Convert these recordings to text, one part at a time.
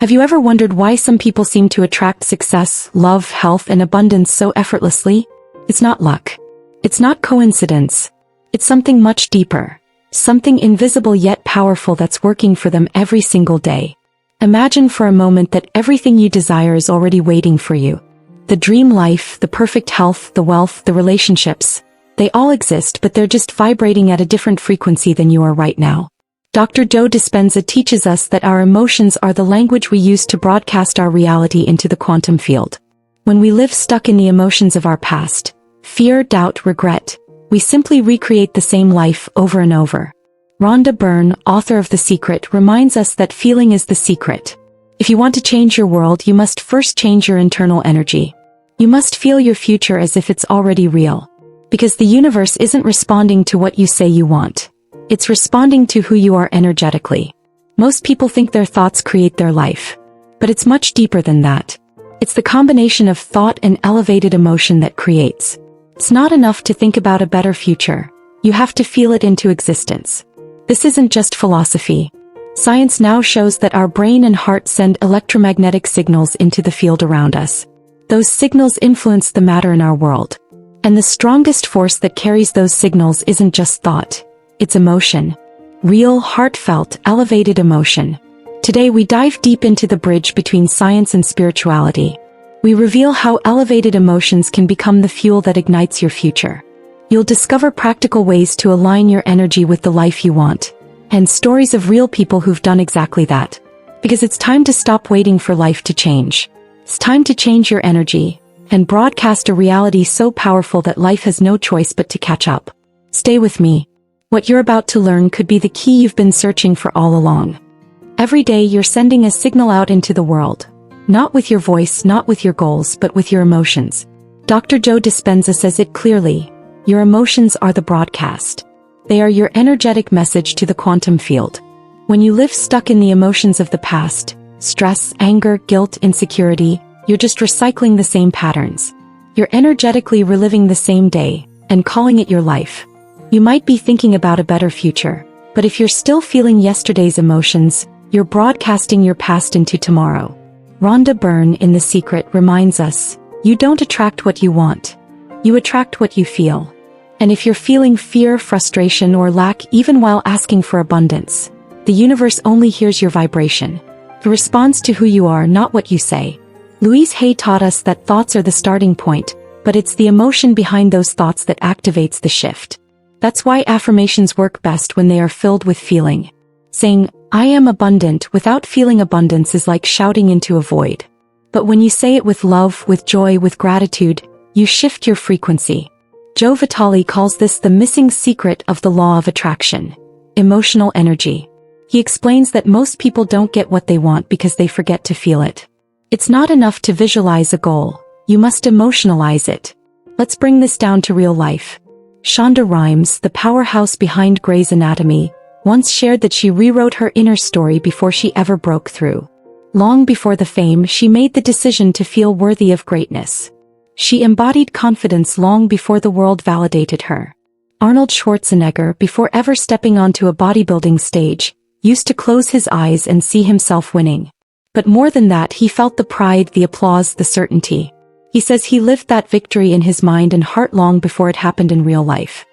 Have you ever wondered why some people seem to attract success, love, health, and abundance so effortlessly? It's not luck. It's not coincidence. It's something much deeper. Something invisible yet powerful that's working for them every single day. Imagine for a moment that everything you desire is already waiting for you. The dream life, the perfect health, the wealth, the relationships. They all exist, but they're just vibrating at a different frequency than you are right now. Dr. Joe Dispenza teaches us that our emotions are the language we use to broadcast our reality into the quantum field. When we live stuck in the emotions of our past, fear, doubt, regret, we simply recreate the same life over and over. Rhonda Byrne, author of The Secret, reminds us that feeling is the secret. If you want to change your world, you must first change your internal energy. You must feel your future as if it's already real. Because the universe isn't responding to what you say you want. It's responding to who you are energetically. Most people think their thoughts create their life. But it's much deeper than that. It's the combination of thought and elevated emotion that creates. It's not enough to think about a better future. You have to feel it into existence. This isn't just philosophy. Science now shows that our brain and heart send electromagnetic signals into the field around us. Those signals influence the matter in our world. And the strongest force that carries those signals isn't just thought. It's emotion. Real, heartfelt, elevated emotion. Today we dive deep into the bridge between science and spirituality. We reveal how elevated emotions can become the fuel that ignites your future. You'll discover practical ways to align your energy with the life you want. And stories of real people who've done exactly that. Because it's time to stop waiting for life to change. It's time to change your energy and broadcast a reality so powerful that life has no choice but to catch up. Stay with me. What you're about to learn could be the key you've been searching for all along. Every day you're sending a signal out into the world. Not with your voice, not with your goals, but with your emotions. Dr. Joe Dispenza says it clearly. Your emotions are the broadcast. They are your energetic message to the quantum field. When you live stuck in the emotions of the past, stress, anger, guilt, insecurity, you're just recycling the same patterns. You're energetically reliving the same day and calling it your life. You might be thinking about a better future, but if you're still feeling yesterday's emotions, you're broadcasting your past into tomorrow. Rhonda Byrne in The Secret reminds us, you don't attract what you want. You attract what you feel. And if you're feeling fear, frustration, or lack even while asking for abundance, the universe only hears your vibration. It responds to who you are, not what you say. Louise Hay taught us that thoughts are the starting point, but it's the emotion behind those thoughts that activates the shift. That's why affirmations work best when they are filled with feeling. Saying, I am abundant without feeling abundance is like shouting into a void. But when you say it with love, with joy, with gratitude, you shift your frequency. Joe Vitale calls this the missing secret of the law of attraction. Emotional energy. He explains that most people don't get what they want because they forget to feel it. It's not enough to visualize a goal. You must emotionalize it. Let's bring this down to real life. Shonda Rhimes, the powerhouse behind Grey's Anatomy, once shared that she rewrote her inner story before she ever broke through. Long before the fame, she made the decision to feel worthy of greatness. She embodied confidence long before the world validated her. Arnold Schwarzenegger, before ever stepping onto a bodybuilding stage, used to close his eyes and see himself winning. But more than that, he felt the pride, the applause, the certainty. He says he lived that victory in his mind and heart long before it happened in real life.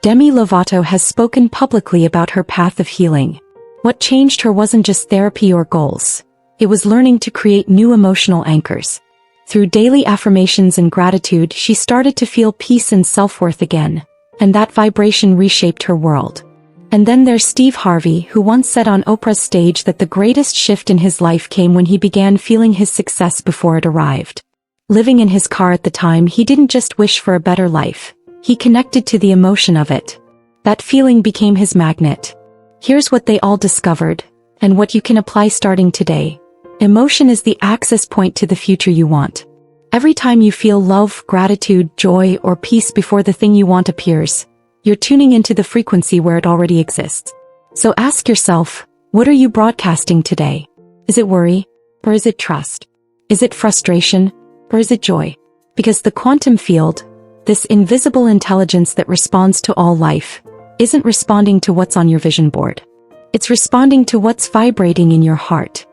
Demi Lovato has spoken publicly about her path of healing. What changed her wasn't just therapy or goals. It was learning to create new emotional anchors. Through daily affirmations and gratitude, she started to feel peace and self-worth again, and that vibration reshaped her world. And then there's Steve Harvey, who once said on Oprah's stage that the greatest shift in his life came when he began feeling his success before it arrived. Living in his car at the time, he didn't just wish for a better life. He connected to the emotion of it. That feeling became his magnet. Here's what they all discovered, and what you can apply starting today. Emotion is the access point to the future you want. Every time you feel love, gratitude, joy, or peace before the thing you want appears, you're tuning into the frequency where it already exists. So ask yourself, what are you broadcasting today? Is it worry? Or is it trust? Is it frustration? Or is it joy? Because the quantum field, this invisible intelligence that responds to all life, isn't responding to what's on your vision board. It's responding to what's vibrating in your heart.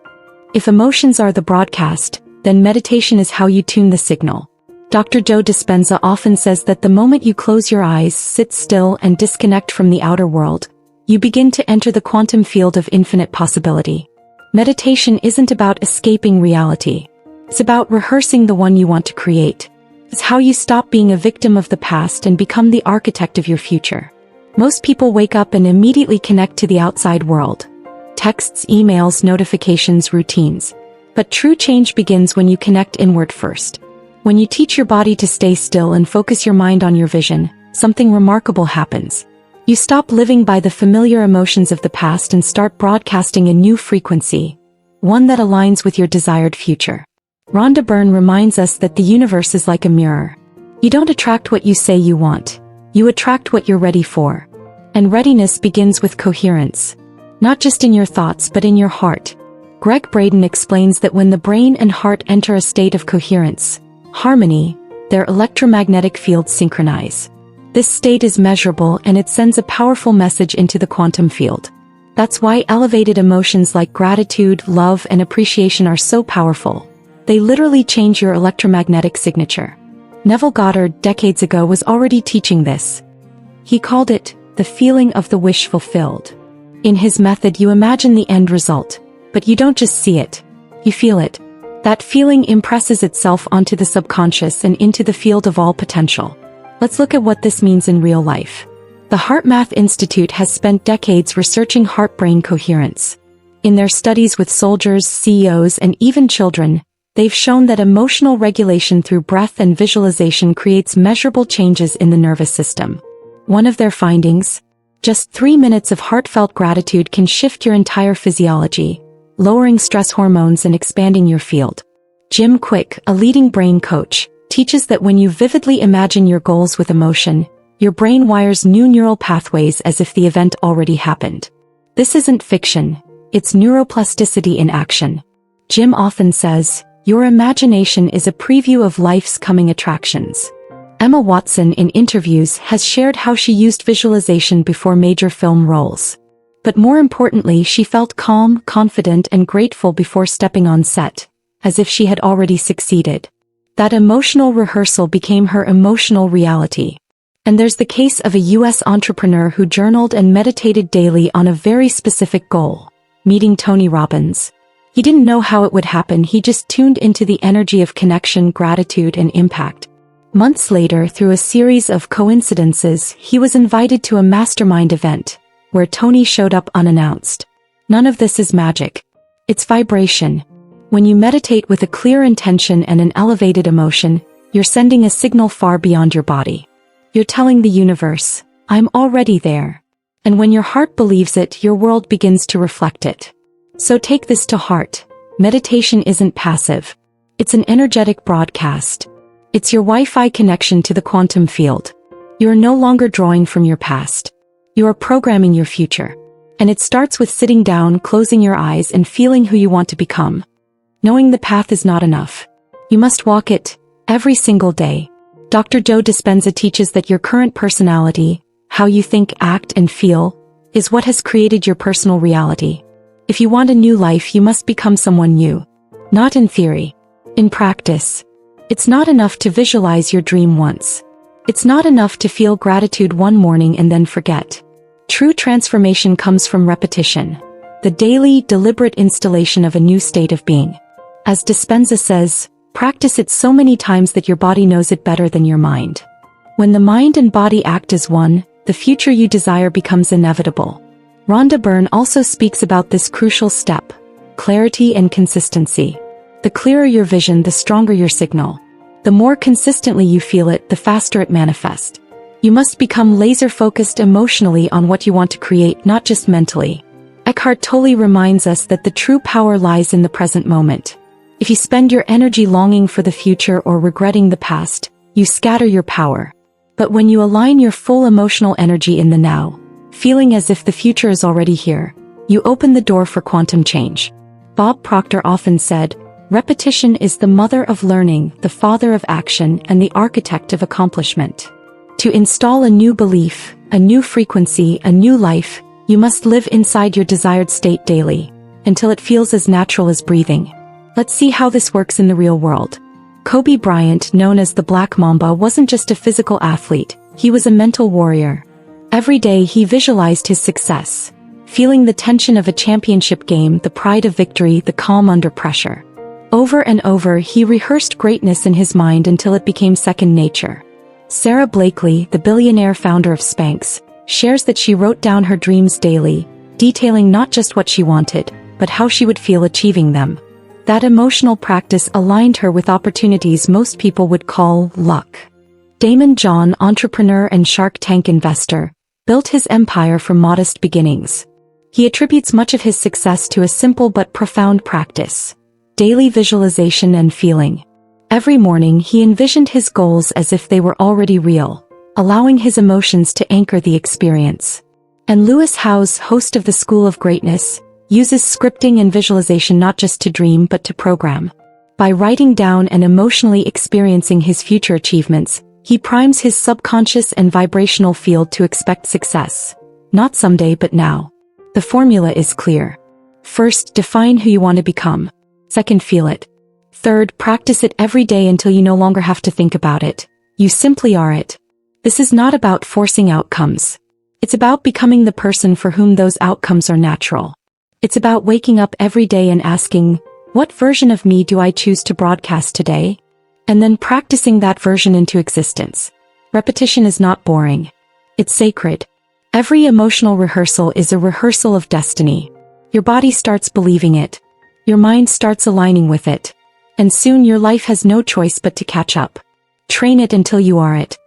If emotions are the broadcast, then meditation is how you tune the signal. Dr. Joe Dispenza often says that the moment you close your eyes, sit still and disconnect from the outer world, you begin to enter the quantum field of infinite possibility. Meditation isn't about escaping reality. It's about rehearsing the one you want to create. It's how you stop being a victim of the past and become the architect of your future. Most people wake up and immediately connect to the outside world. Texts, emails, notifications, routines. But true change begins when you connect inward first. When you teach your body to stay still and focus your mind on your vision, something remarkable happens. You stop living by the familiar emotions of the past and start broadcasting a new frequency, one that aligns with your desired future. Rhonda Byrne reminds us that the universe is like a mirror. You don't attract what you say you want. You attract what you're ready for. And readiness begins with coherence. Not just in your thoughts but in your heart. Greg Braden explains that when the brain and heart enter a state of coherence, harmony, their electromagnetic fields synchronize. This state is measurable and it sends a powerful message into the quantum field. That's why elevated emotions like gratitude, love, and appreciation are so powerful. They literally change your electromagnetic signature. Neville Goddard, decades ago, was already teaching this. He called it the feeling of the wish fulfilled. In his method, you imagine the end result, but you don't just see it, you feel it. That feeling impresses itself onto the subconscious and into the field of all potential. Let's look at what this means in real life. The HeartMath Institute has spent decades researching heart-brain coherence. In their studies with soldiers, CEOs, and even children, they've shown that emotional regulation through breath and visualization creates measurable changes in the nervous system. One of their findings: just 3 minutes of heartfelt gratitude can shift your entire physiology, lowering stress hormones and expanding your field. Jim Quick, a leading brain coach, teaches that when you vividly imagine your goals with emotion, your brain wires new neural pathways as if the event already happened. This isn't fiction, it's neuroplasticity in action. Jim often says, your imagination is a preview of life's coming attractions. Emma Watson, in interviews, has shared how she used visualization before major film roles. But more importantly, she felt calm, confident, and grateful before stepping on set, as if she had already succeeded. That emotional rehearsal became her emotional reality. And there's the case of a US entrepreneur who journaled and meditated daily on a very specific goal: meeting Tony Robbins. He didn't know how it would happen, he just tuned into the energy of connection, gratitude, and impact. Months later, through a series of coincidences, he was invited to a mastermind event, where Tony showed up unannounced. None of this is magic. It's vibration. When you meditate with a clear intention and an elevated emotion, you're sending a signal far beyond your body. You're telling the universe, I'm already there. And when your heart believes it, your world begins to reflect it. So take this to heart. Meditation isn't passive. It's an energetic broadcast. It's your Wi-Fi connection to the quantum field. You're no longer drawing from your past. You are programming your future. And it starts with sitting down, closing your eyes, and feeling who you want to become. Knowing the path is not enough. You must walk it, every single day. Dr. Joe Dispenza teaches that your current personality, how you think, act, and feel, is what has created your personal reality. If you want a new life, you must become someone new. Not in theory. In practice. It's not enough to visualize your dream once. It's not enough to feel gratitude one morning and then forget. True transformation comes from repetition. The daily, deliberate installation of a new state of being. As Dispenza says, practice it so many times that your body knows it better than your mind. When the mind and body act as one, the future you desire becomes inevitable. Rhonda Byrne also speaks about this crucial step: clarity and consistency. The clearer your vision, the stronger your signal. The more consistently you feel it, the faster it manifests. You must become laser-focused emotionally on what you want to create, not just mentally. Eckhart Tolle reminds us that the true power lies in the present moment. If you spend your energy longing for the future or regretting the past, you scatter your power. But when you align your full emotional energy in the now, feeling as if the future is already here, you open the door for quantum change. Bob Proctor often said, repetition is the mother of learning, the father of action, and the architect of accomplishment. To install a new belief, a new frequency, a new life, you must live inside your desired state daily. until it feels as natural as breathing. Let's see how this works in the real world. Kobe Bryant, known as the Black Mamba, wasn't just a physical athlete, he was a mental warrior. Every day he visualized his success, feeling the tension of a championship game, the pride of victory, the calm under pressure. Over and over he rehearsed greatness in his mind until it became second nature. Sarah Blakely, the billionaire founder of Spanx, shares that she wrote down her dreams daily, detailing not just what she wanted, but how she would feel achieving them. That emotional practice aligned her with opportunities most people would call luck. Damon John, entrepreneur and Shark Tank investor, built his empire from modest beginnings. He attributes much of his success to a simple but profound practice: daily visualization and feeling. Every morning he envisioned his goals as if they were already real, allowing his emotions to anchor the experience. And Lewis Howes, host of the School of Greatness, uses scripting and visualization not just to dream but to program. By writing down and emotionally experiencing his future achievements, he primes his subconscious and vibrational field to expect success. Not someday but now. The formula is clear. First, define who you want to become. Second, feel it. Third, practice it every day until you no longer have to think about it. You simply are it. This is not about forcing outcomes. It's about becoming the person for whom those outcomes are natural. It's about waking up every day and asking, what version of me do I choose to broadcast today? And then practicing that version into existence. Repetition is not boring. It's sacred. Every emotional rehearsal is a rehearsal of destiny. Your body starts believing it. Your mind starts aligning with it. And soon your life has no choice but to catch up. Train it until you are it.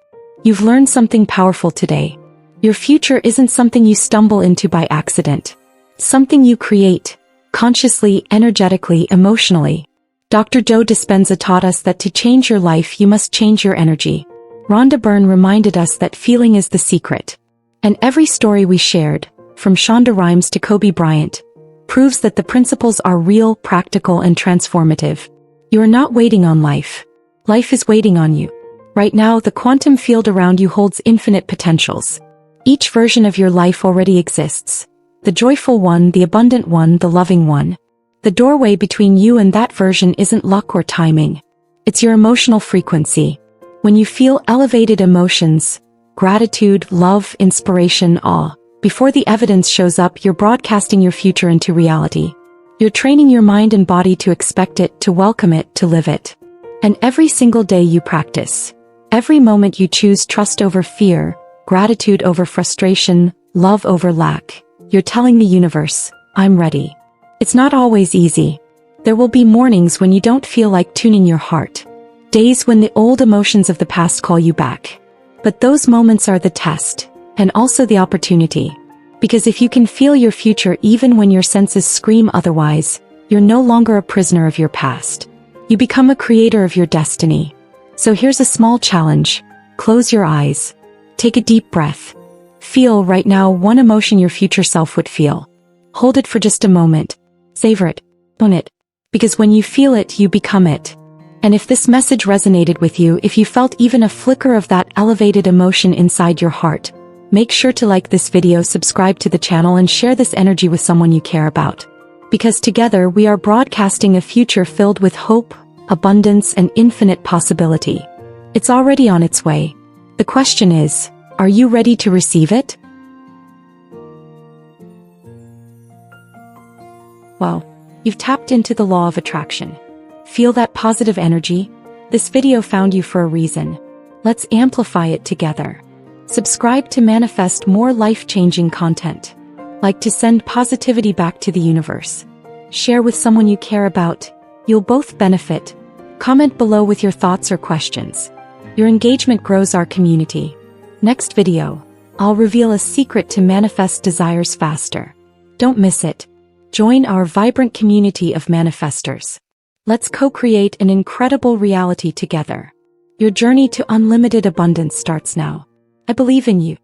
You've learned something powerful today. Your future isn't something you stumble into by accident. It's something you create, consciously, energetically, emotionally. Dr. Joe Dispenza taught us that to change your life you must change your energy. Rhonda Byrne reminded us that feeling is the secret. And every story we shared, from Shonda Rhimes to Kobe Bryant, proves that the principles are real, practical, and transformative. You are not waiting on life. Life is waiting on you. Right now, the quantum field around you holds infinite potentials. Each version of your life already exists. The joyful one, the abundant one, the loving one. The doorway between you and that version isn't luck or timing. It's your emotional frequency. When you feel elevated emotions, gratitude, love, inspiration, awe, before the evidence shows up, you're broadcasting your future into reality. You're training your mind and body to expect it, to welcome it, to live it. And every single day you practice. Every moment you choose trust over fear, gratitude over frustration, love over lack. You're telling the universe, I'm ready. It's not always easy. There will be mornings when you don't feel like tuning your heart. Days when the old emotions of the past call you back. But those moments are the test, and also the opportunity. Because if you can feel your future even when your senses scream otherwise, you're no longer a prisoner of your past. You become a creator of your destiny. So here's a small challenge. Close your eyes. Take a deep breath. Feel right now one emotion your future self would feel. Hold it for just a moment. Savor it. Own it. Because when you feel it, you become it. And if this message resonated with you, if you felt even a flicker of that elevated emotion inside your heart, make sure to like this video, subscribe to the channel, and share this energy with someone you care about. Because together we are broadcasting a future filled with hope, abundance, and infinite possibility. It's already on its way. The question is, are you ready to receive it? Well, you've tapped into the law of attraction. Feel that positive energy? This video found you for a reason. Let's amplify it together. Subscribe to manifest more life-changing content. Like to send positivity back to the universe. Share with someone you care about. You'll both benefit. Comment below with your thoughts or questions. Your engagement grows our community. Next video, I'll reveal a secret to manifest desires faster. Don't miss it. Join our vibrant community of manifestors. Let's co-create an incredible reality together. Your journey to unlimited abundance starts now. I believe in you.